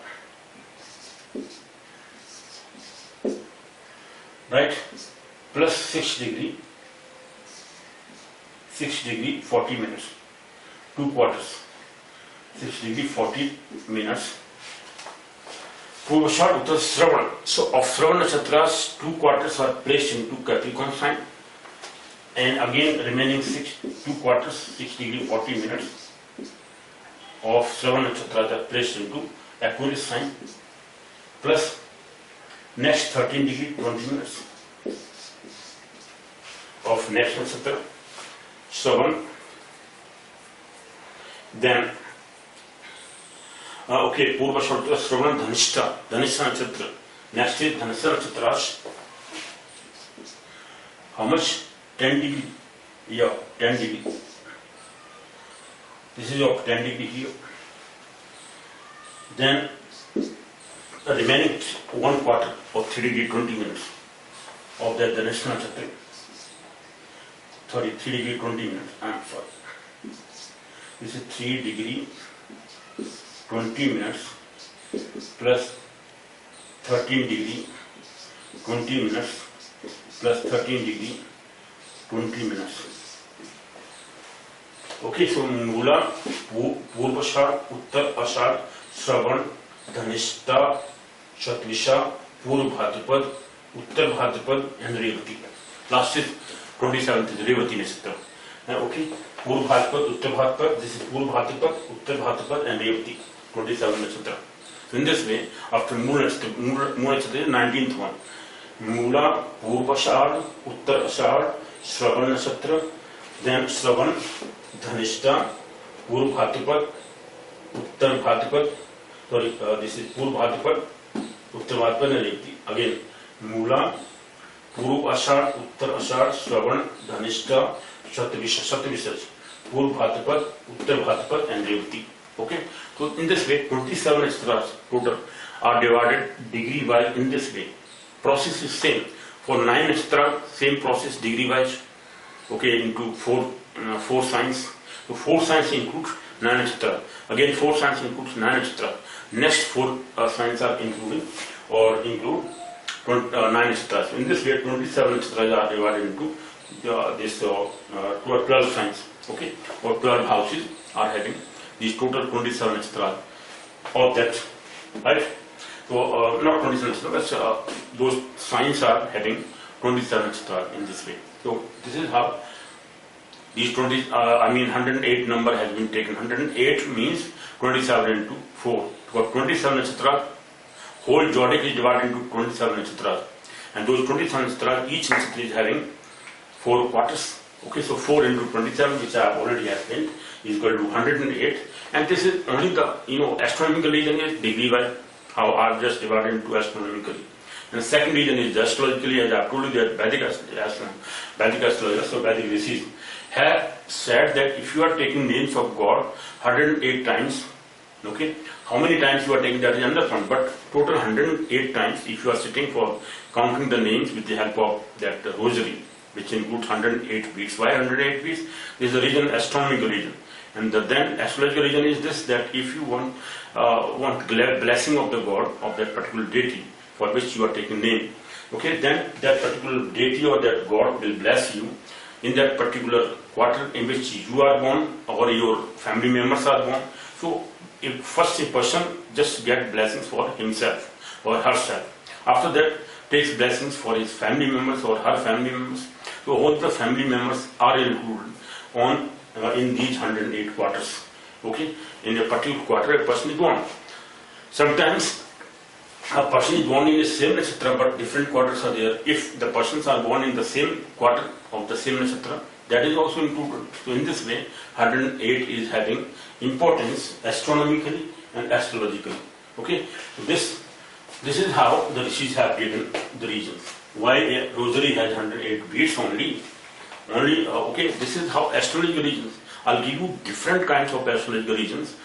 right? Plus 6 degree 40 minutes. 2 quarters. 6 degree 40 minutes. Purvashad, Uttarashad. So of Shravan Nakshatras, 2 quarters are placed into Capricorn sign. And again remaining 2 quarters, 6 degree 40 minutes of Shravan Nakshatra are placed into Aquarius sign, plus next 13 degree 20 minutes of next Nakshatra, Shravan. Then Purvashad, Shravan, Dhanishta Nakshatra. Next is Dhanishta Nakshatras. How much? 10 degree. Yeah, 10 degree. This is of 10 degree here. Then the remaining 1 quarter of 3 degree 20 minutes of that the next nakshatra. Sorry, 3 degree 20 minutes. I'm sorry. This is 3 degree 20 minutes plus 13 degree 20 minutes plus 13 degree 20 minutes. Okay, so Mula, Purvashad, Uttarashad, Shravan, Dhanishta, Shatvisha, Purvbhadrapad, Uttarbhadrapad and Revati. Last is 27th is Revati Nakshatra. Okay, Purvbhadrapad, Uttarbhadrapad, this is Purvbhadrapad, Uttarbhadrapad and Revati, 27th Nakshatra. So in this way, after Mula Nakshatra is 19th one. Mula, Purvashad, Uttarashad, Shravan Nakshatra, then Shravan, Dhanishta, Purvbhadrapad, Uttarbhadrapad, this is Purvbhadrapad, Uttarbhadrapad and Revati. Again, Mula, Purvashad, Uttarashad, Shravan, Dhanishta, Shatvisha, Purvbhadrapad, Uttarbhadrapad and Revati. Okay, so in this way, 27 nakshatras total are divided degree wise in this way. Process is same. For 9 nakshatra, same process degree wise. Okay, into 4 signs. So 4 signs include 9 nakshatra. Again, 4 signs includes 9 nakshatra. Next 4 signs are include 9 nakshatras. So in this way, 27 nakshatras are divided into 12 signs. Okay, or 12 houses are having these total 27 nakshatras of that. Right? So not 27 nakshatras, but those signs are having 27 nakshatras in this way. So this is how these 108 number has been taken. 108 means 27 into 4. For 27 nakshatra, whole zodiac is divided into 27 nakshatras. And those 27 nakshatras, each nakshatra is having 4 quarters. Okay, so 4 into 27, which I have already explained, is equal to 108. And this is only the, astronomical region is degree wise, how are just divided into astronomically. And the second region is astrologically, as I have told you that Vedic Astrology, so Vedic Rishis, have said that if you are taking names of God 108 times, okay, how many times you are taking that is another one, but total 108 times if you are sitting for counting the names with the help of that Rosary, which includes 108 beats. Why 108 beats? This is the region, astronomical region. And then astrological region is this, that if you want blessing of the God, of that particular deity for which you are taking name, okay, then that particular deity or that God will bless you in that particular quarter in which you are born or your family members are born. So if first a person just get blessings for himself or herself. After that takes blessings for his family members or her family members. So all the family members are included on in these 108 quarters. Okay, in a particular quarter a person is born. Sometimes a person is born in the same nakshatra but different quarters are there. If the persons are born in the same quarter of the same nakshatra, that is also included. So in this way, 108 is having importance astronomically and astrologically. Okay, so this is how the Rishis have given the regions. Why a rosary has 108 beads only? Okay, this is how astrological regions. I'll give you different kinds of astrological regions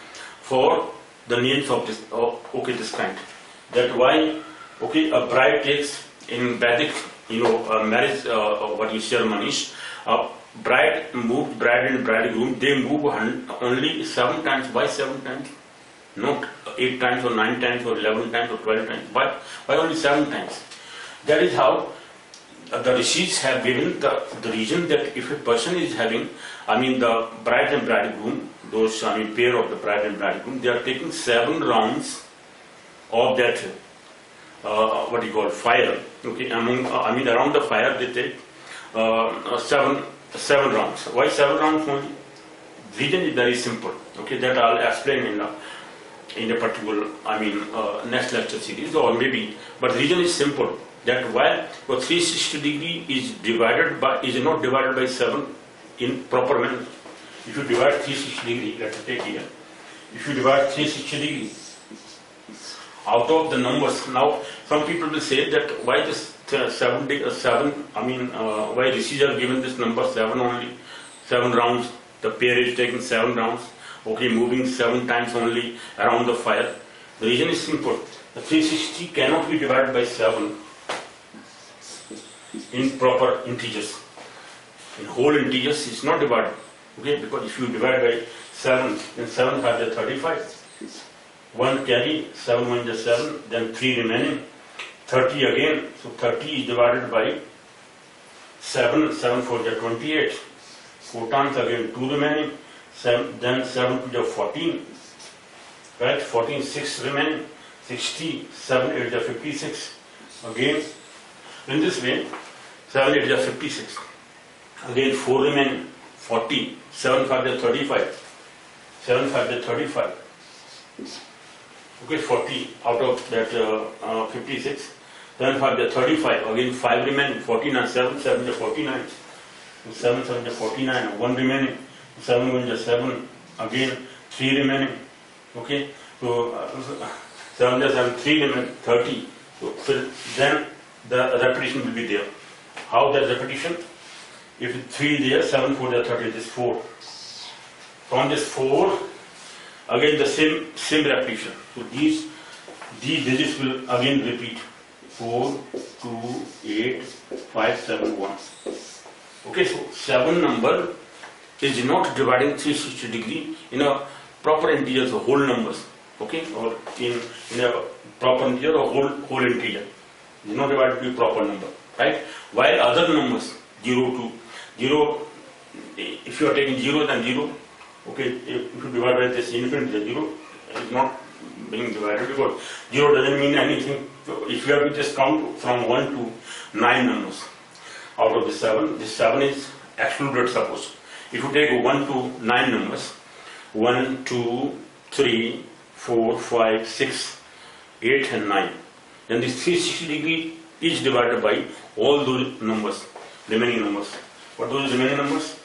for the names of this. Okay, this kind. That why? Okay, a bride takes in Vedic, marriage, ceremonies. Bride and bridegroom, they move only 7 times. Why 7 times? Not 8 times or 9 times or 11 times or 12 times. Why only 7 times? That is how the Rishis have given the region that if a person is having, the bride and bridegroom, pair of the bride and bridegroom, they are taking 7 rounds of that, fire. Okay, around the fire they take 7 rounds. Why 7 rounds only? The reason is very simple. Okay, that I'll explain in a particular, next lecture series or maybe. But the reason is simple. That while 360 degree is not divided by 7 in proper manner. If you divide 360 degree, let us take here. If you divide 360 degree out of the numbers, now some people will say that why this 7? Why Rishis are given this number 7 only, 7 rounds. The pair is taking 7 rounds. Okay, moving 7 times only around the fire. The reason is simple. The 360 cannot be divided by 7 in proper integers. In whole integers it's not divided. Okay, because if you divide by 7, then 7 5 is 35. 1 carry, 7 1 is 7, then 3 remaining, 30 again. So 30 is divided by 7, 7 4 is 28. 4 times again 2 remaining, then 7 2 is 14. Right, 14 6 remaining, 60, 7 8 is 56. Again, in this way, 7 8 is 56. Again 4 remaining, 40, 7 5 is 35. 7 5 is 35. Okay, 40 out of that 56. 7 5 is 35. Again 5 remaining, 49. 7 7 is 49. 7 7 is 49. 1 remaining. 7 1 is 7. Again 3 remaining. Okay, so 7 is 7, 3 remaining, 30. So then the repetition will be there. How that repetition? If 3 is there, 7 4 is 30. This 4. From this 4. Again the same repetition. So these digits will again repeat. 4, 2, 8, 5, 7, 1. Okay, so 7 number is not dividing 360 degree in a proper integers or whole numbers. Okay, or in a proper integer or whole integer. It is not divided to a proper number. Right? While other numbers 0 to 0, if you are taking 0 then 0. Okay, if you divide by this infinite, 0 is not being divided because 0 doesn't mean anything. So if you have to just count from 1 to 9 numbers out of the 7, this 7 is excluded, suppose. If you take 1 to 9 numbers, 1, 2, 3, 4, 5, 6, 8 and 9, then this 360 degree is divided by all those numbers, remaining numbers. What are those remaining numbers?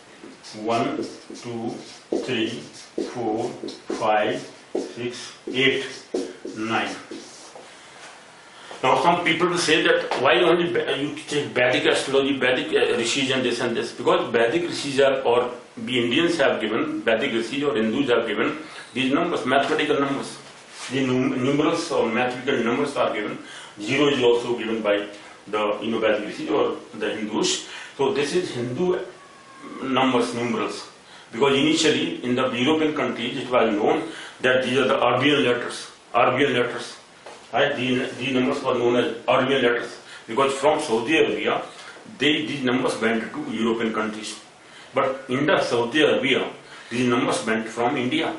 1, 2, 3, 4, 5, 6, 8, 9. Now some people will say that why only you take Vedic Astrology, Vedic Rishis and this, because Vedic Rishis or we Indians have given, Vedic Rishis or Hindus have given these numbers, mathematical numbers. The numerals or mathematical numbers are given. 0 is also given by the Vedic Rishis or the Hindus. So this is Hindu numbers, numerals. Because initially in the European countries it was known that these are the Arabian letters. Right? These numbers were known as Arabian letters. Because from Saudi Arabia, these numbers went to European countries. But in the Saudi Arabia, these numbers went from India.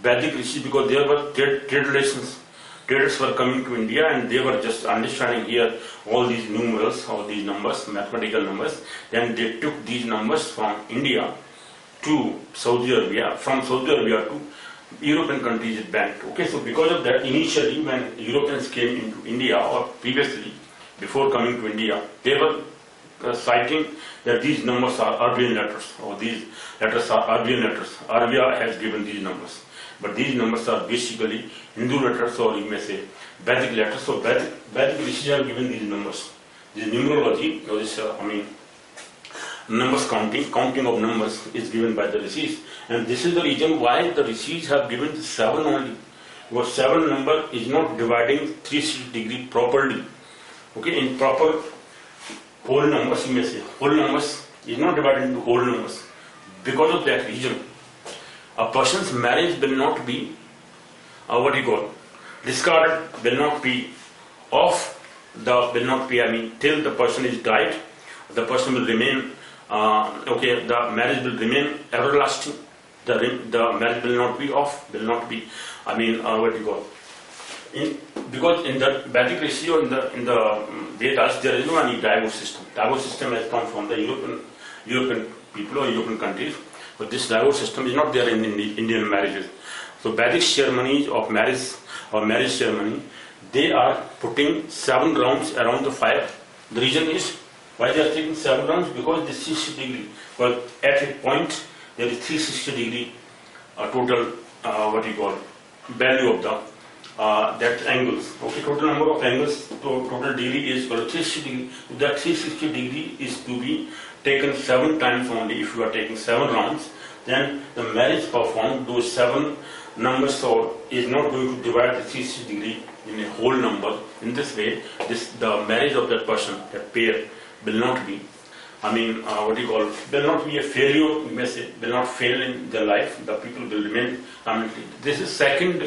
Vedic Rishis, because there were trade relations. Traders were coming to India and they were just understanding here all these numerals, all these numbers, mathematical numbers. Then they took these numbers from India to Saudi Arabia, from Saudi Arabia to European countries it went. Okay, so because of that, initially when Europeans came into India or previously, before coming to India, they were citing that these numbers are Arabian letters, or these letters are Arabian letters. Arabia has given these numbers, but these numbers are basically Hindu letters, or you may say Vedic letters. So Vedic Rishis have given these numbers. This numerology, or this numbers counting of numbers is given by the Rishis, and this is the reason why the Rishis have given the 7 only. Because 7 number is not dividing 360 degree properly. Okay, in proper whole numbers, you may say whole numbers is not divided into whole numbers. Because of that reason, a person's marriage will not be discarded, will not be till the person is died. The person will remain. The marriage will remain everlasting. The marriage will not be off. Will not be. Because in the Vedic Rishis or in the Vedas, there is no any divorce system. Divorce system has come from the European people or European countries, but this divorce system is not there in Indian marriages. So Vedic ceremonies of marriage or marriage ceremony, they are putting 7 rounds around the fire. The reason is why they are taking 7 rounds, because this 60 degree. Well, at a point there is 360 degree total value of the that angles. Okay, total number of angles, total degree is 360 degree. That 360 degree is to be taken 7 times only. If you are taking 7 rounds, then the marriage performed, those 7 numbers, so is not going to divide the 360 degree in a whole number. In this way, the marriage of that person, that pair, will not be, will not be a failure, you may say, will not fail in their life. The people will remain. This is second,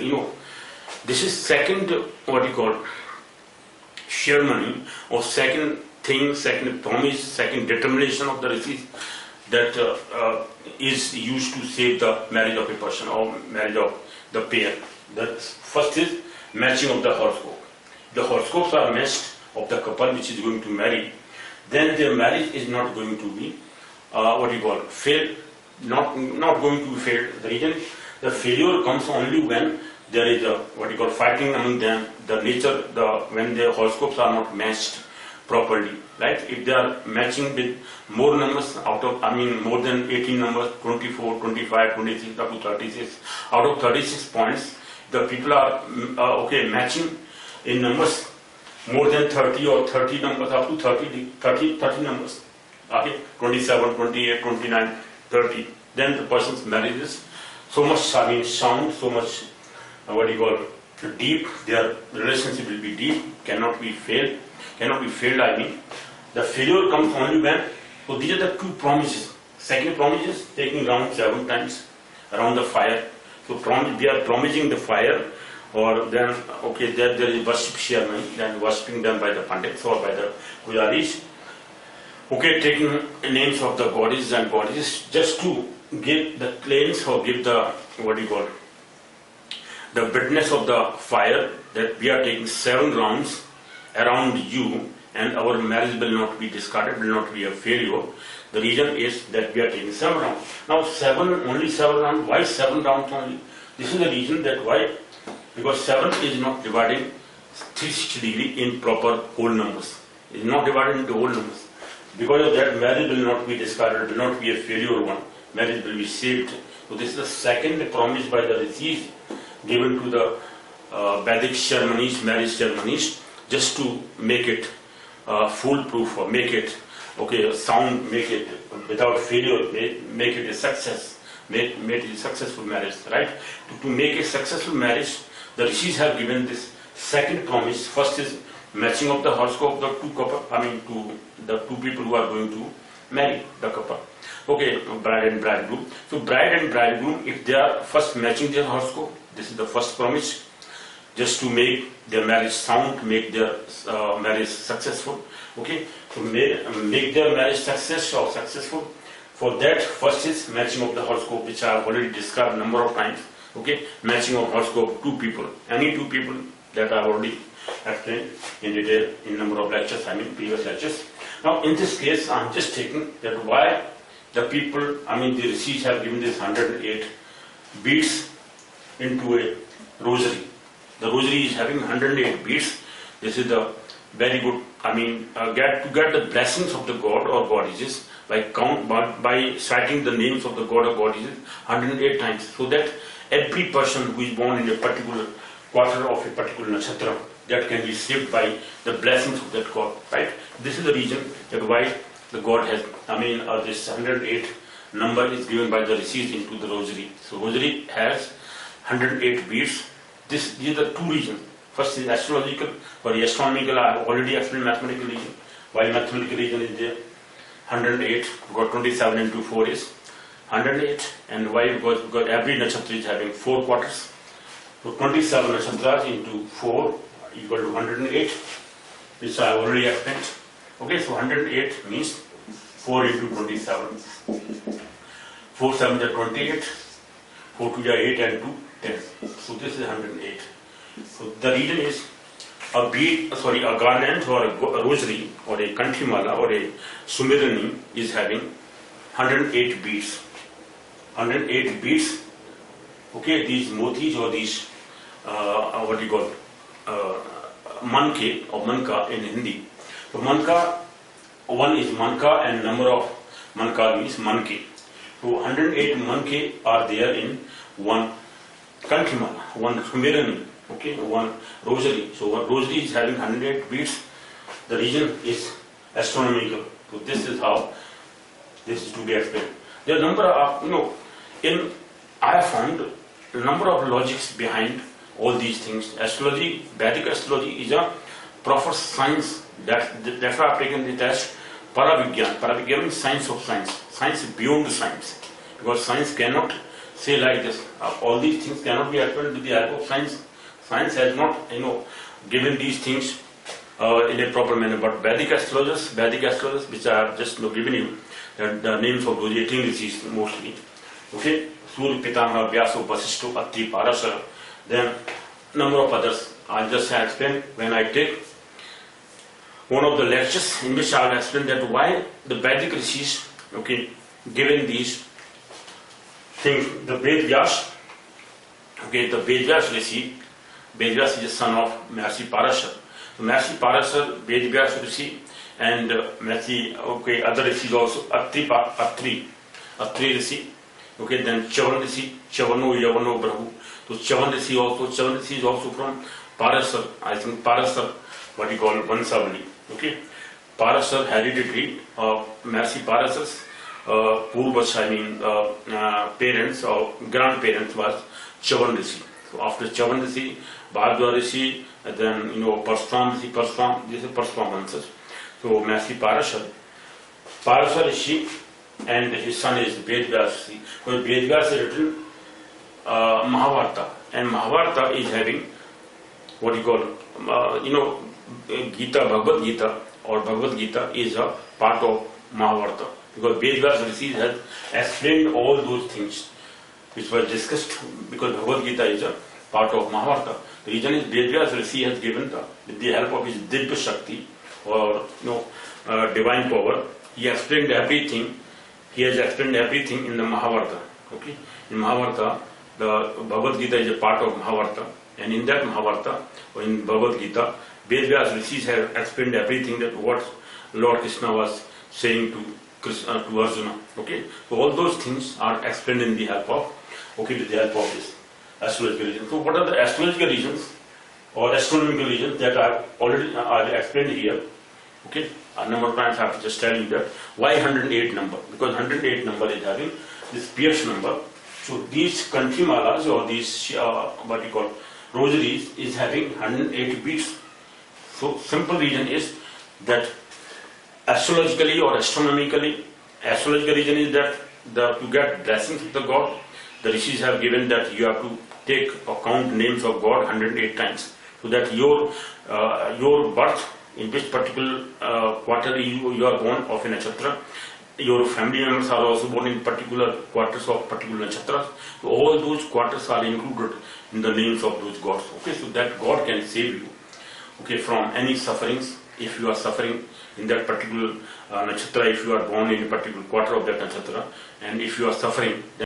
ceremony, or second thing, second promise, second determination of the Rishis that is used to save the marriage of a person or marriage of the pair. The first is matching of the horoscope. The horoscopes are matched of the couple which is going to marry. Then their marriage is not going to be failed, not going to be failed. The reason the failure comes only when there is a fighting among them. The nature, when their horoscopes are not matched properly, right? If they are matching with more numbers more than 18 numbers, 24, 25, 26, up to 36, out of 36 points, the people are matching in numbers more than 30 or 30 numbers, up to 30 numbers, 27, 28, 29, 30. Then the person's marriage is so much sound, so much deep. Their relationship will be deep, cannot be failed. The failure comes only when, so these are the 2 promises. Second promise is taking round 7 times around the fire. So we are promising the fire, or then there is worship ceremony, then worshipping them by the pandits or by the pujaris. Taking names of the goddesses and goddesses, just to give the claims or give the the witness of the fire that we are taking 7 rounds around you, and our marriage will not be discarded, will not be a failure. The reason is that we are taking 7 rounds. Now only 7 rounds. Why 7 rounds only? This is the reason that why. Because 7 is not dividing 360 degree in proper whole numbers. It is not divided into whole numbers. Because of that, marriage will not be discarded, will not be a failure one. Marriage will be saved. So this is the second promise by the Rishis given to the Vedic ceremonies, marriage ceremonies, just to make it foolproof, or make it sound, make it without failure, make it a success, make it a successful marriage, right? To make a successful marriage, the Rishis have given this second promise. First is matching of the horoscope of the 2 couple, to the 2 people who are going to marry the couple. Bride and bridegroom. So bride and bridegroom, if they are first matching their horoscope, this is the first promise, just to make their marriage sound, make their marriage successful. So make their marriage successful. For that, first is matching of the horoscope, which I have already described a number of times. Matching of horoscope, 2 people, any 2 people that I have already explained in detail in number of lectures, previous lectures. Now in this case, I am just taking that why the people, the Rishis have given this 108 beads into a rosary. The rosary is having 108 beads. This is the very good get the blessings of the god or goddesses by citing the names of the god or goddesses 108 times, so that every person who is born in a particular quarter of a particular nakshatra, that can be saved by the blessings of that god, right? This is the reason that why the god has, this 108 number is given by the Rishis into the Rosary. So Rosary has 108 beads. These are the two reasons. First is astrological, or astronomical. I have already explained mathematical region. While mathematical region is there, 108, got 27 into 4 is 108. And why? Because every nakshatra is having 4 quarters. So 27 nakshatras into 4 equal to 108, which I have already explained. Okay, so 108 means 4 into 27. 4 7 is 28, 4 2 is 8 and 2 10. So this is 108. So the reason is a garland or a rosary or a Kanthi mala or a sumirany is having 108 beads. 108 beads. Okay, these motis or these manke or manka in Hindi. So manka, one is manka and number of manka means manke. So 108 manke are there in one Kanthi mala, one sumirany. Okay, one rosary. So one rosary is having 108 beads. The reason is astronomical. So this is how this is to be explained. There are number of, I have found a number of logics behind all these things. Astrology, Vedic astrology is a proper science. That's why I have taken the test. Paravigyan. Paravigyan means science of science. Science beyond the science. Because science cannot say like this. All these things cannot be explained with the help of science. Science has not, given these things in a proper manner. But Vedic astrologers, which I have just given you, the names of those 18 Rishis mostly. Okay, Surya, Pitama, Vyasa, Vasishta, Atri, Parashara. Then number of others. I'll just explain when I take one of the lectures in which I'll explain that why the Vedic Rishis, given these things, the Vedyas, the Vedyas Rishi. Vedyas is the son of Mahasi Parashar. So Mahasi Parashar, Vedyas Rishi, and other Rishis also, Atri Rishi. Okay, then Chavan Rishi, Chavano, Yavano, Brahu. So Chavan Rishi is also from Parashar. I think Parashar, what you call Vansavali. Okay, Parashar hereditary of Mahasi Parashar's parents or grandparents was Chavan Rishi. So after Chavan Rishi, Bhardwaj Rishi, and then Parshram Rishi, this is Parshram answers. So Mahasi Parashar Rishi, and his son is Vedyas Rishi. Because Vedyas is written Mahabharata, and Mahabharata is having what you call Gita, Bhagavad Gita, or Bhagavad Gita is a part of Mahabharata. Because Vedyas Rishi has explained all those things which were discussed, because Bhagavad Gita is a part of Mahabharata. The reason is Vedyas Rishi has given with the help of his Divya Shakti or divine power, he explained everything. He has explained everything in the Mahabharata. Okay, in Mahabharata, the Bhagavad Gita is a part of Mahabharata, and in that Mahabharata or in Bhagavad Gita, Vedyas Rishis have explained everything that what Lord Krishna was saying to Arjuna. Okay, so all those things are explained in the help of with the help of this astrological reasons. So what are the astrological reasons or astronomical reasons that I've explained here? Okay, a number of times I have to just tell you that why 108 number? Because 108 number is having this fierce number. So these Kanthi malas or these rosaries is having 108 beads. So simple reason is that astrologically or astronomically, astrological reason is that to get blessings of the God, the Rishis have given that you have to take or count names of God 108 times, so that your birth, in which particular quarter you are born of a nakshatra, your family members are also born in particular quarters of particular nakshatras. So all those quarters are included in the names of those gods. Okay, so that God can save you from any sufferings if you are suffering in that particular nakshatra, if you are born in a particular quarter of that nakshatra, and if you are suffering,